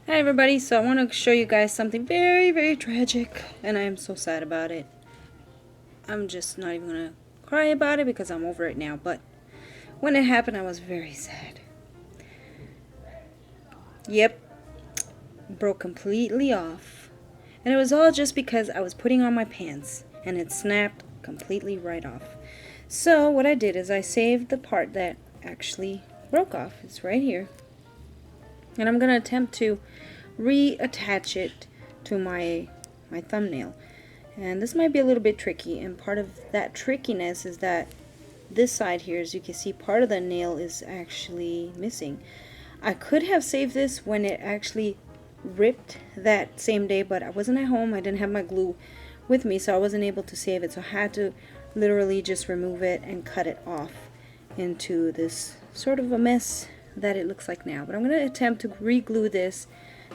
Hi everybody, so I want to show you guys something very tragic, and I am so sad about it. I'm just not even gonna cry about it because I'm over it now, but when it happened I was very sad. Yep, broke completely off. And it was all just because I was putting on my pants and it snapped completely right off. So what I did is I saved the part that actually broke off. It's right here. And I'm gonna attempt to reattach it to my thumbnail. And this might be a little bit tricky, and part of that trickiness is that this side here, as you can see, part of the nail is actually missing. I could have saved this when it actually ripped that same day, but I wasn't at home. I didn't have my glue with me, so I wasn't able to save it. So I had to literally just remove it and cut it off into this sort of a mess that it looks like now. But I'm going to attempt to re-glue this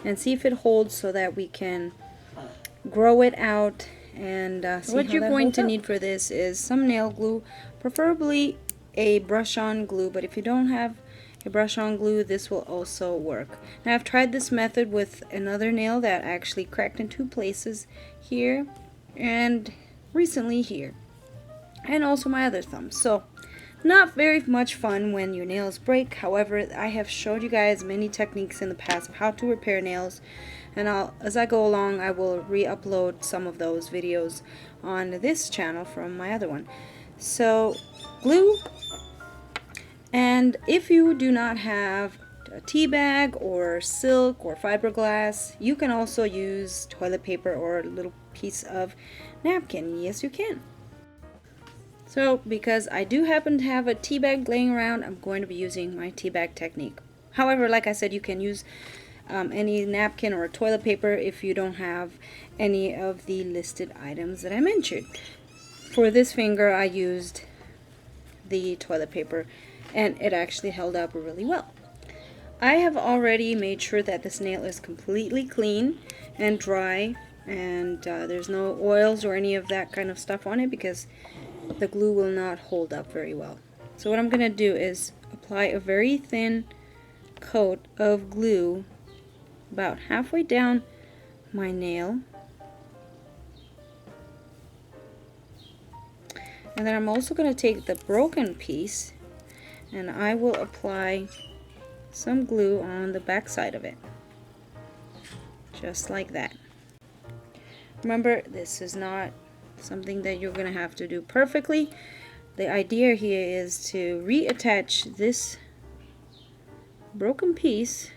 and see if it holds so that we can grow it out and see what you're going to need for this is some nail glue, preferably a brush-on glue, but if you don't have a brush-on glue, this will also work. Now I've tried this method with another nail that actually cracked in two places, here and recently here, and also my other thumb. So not very much fun when your nails break. However, I have showed you guys many techniques in the past of how to repair nails, and as I go along I will re-upload some of those videos on this channel from my other one. So glue, and if you do not have a tea bag or silk or fiberglass, you can also use toilet paper or a little piece of napkin. Yes, you can. So because I do happen to have a tea bag laying around, I'm going to be using my tea bag technique. However, like I said, you can use any napkin or toilet paper if you don't have any of the listed items that I mentioned. For this finger I used the toilet paper and it actually held up really well. I have already made sure that this nail is completely clean and dry, and there's no oils or any of that kind of stuff on it because the glue will not hold up very well. So what I'm going to do is apply a very thin coat of glue about halfway down my nail, and then I'm also going to take the broken piece and I will apply some glue on the back side of it, just like that. Remember, this is not something that you're going to have to do perfectly. The idea here is to reattach this broken piece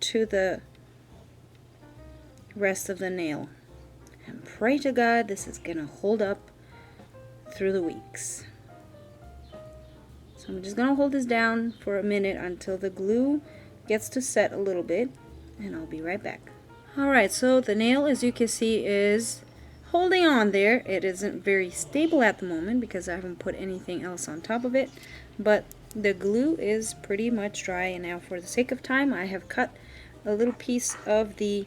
to the rest of the nail, and pray to God this is going to hold up through the weeks. So I'm just going to hold this down for a minute until the glue gets to set a little bit, and I'll be right back. Alright, so the nail, as you can see, is holding on there. It isn't very stable at the moment because I haven't put anything else on top of it, but the glue is pretty much dry. And now, for the sake of time, I have cut a little piece of the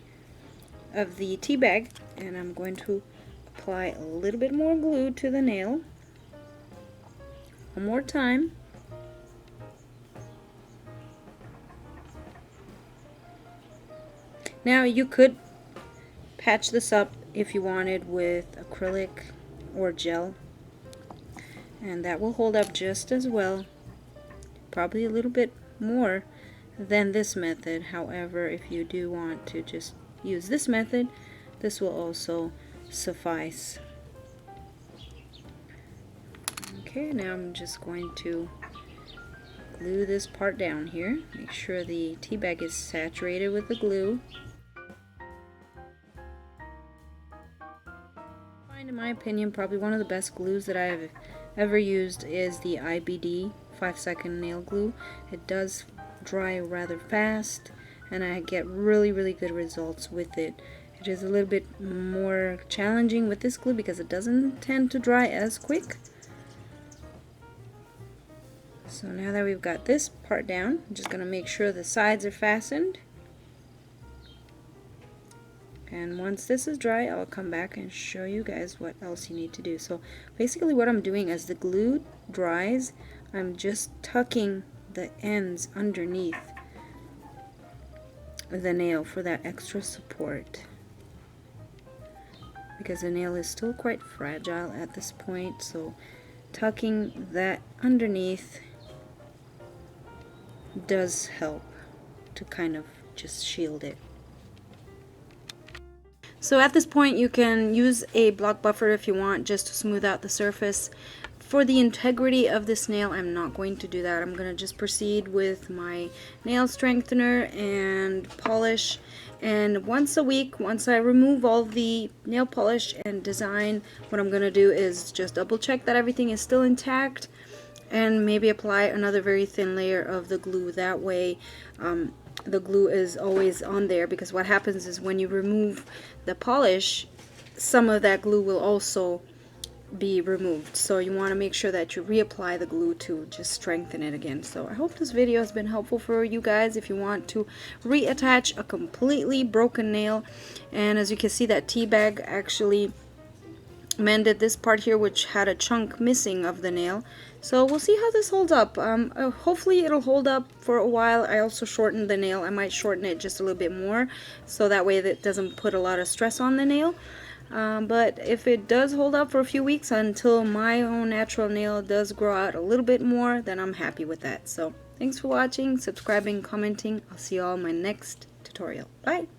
tea bag, and I'm going to apply a little bit more glue to the nail one more time. Now you could patch this up if you wanted with acrylic or gel, and that will hold up just as well, probably a little bit more than this method. However, if you do want to just use this method, this will also suffice. Okay, now I'm just going to glue this part down here. Make sure the tea bag is saturated with the glue. In my opinion, probably one of the best glues that I've ever used is the IBD 5-second nail glue. It does dry rather fast, and I get really good results with it. It is a little bit more challenging with this glue because it doesn't tend to dry as quick. So now that we've got this part down, I'm just going to make sure the sides are fastened. And once this is dry, I'll come back and show you guys what else you need to do. So basically what I'm doing, as the glue dries, I'm just tucking the ends underneath the nail for that extra support, because the nail is still quite fragile at this point. So tucking that underneath does help to kind of just shield it. So at this point you can use a block buffer if you want, just to smooth out the surface. For the integrity of this nail, I'm not going to do that. I'm going to just proceed with my nail strengthener and polish. And once a week, once I remove all the nail polish and design, what I'm going to do is just double check that everything is still intact, and maybe apply another very thin layer of the glue. That way the glue is always on there, because what happens is when you remove the polish, some of that glue will also be removed. So you want to make sure that you reapply the glue to just strengthen it again. So I hope this video has been helpful for you guys if you want to reattach a completely broken nail. And as you can see, that tea bag actually mended this part here, which had a chunk missing of the nail. So we'll see how this holds up. Hopefully it'll hold up for a while. I also shortened the nail. I might shorten it just a little bit more, so that way that doesn't put a lot of stress on the nail. But if it does hold up for a few weeks until my own natural nail does grow out a little bit more, then I'm happy with that. So thanks for watching, subscribing, commenting. I'll see you all in my next tutorial. Bye!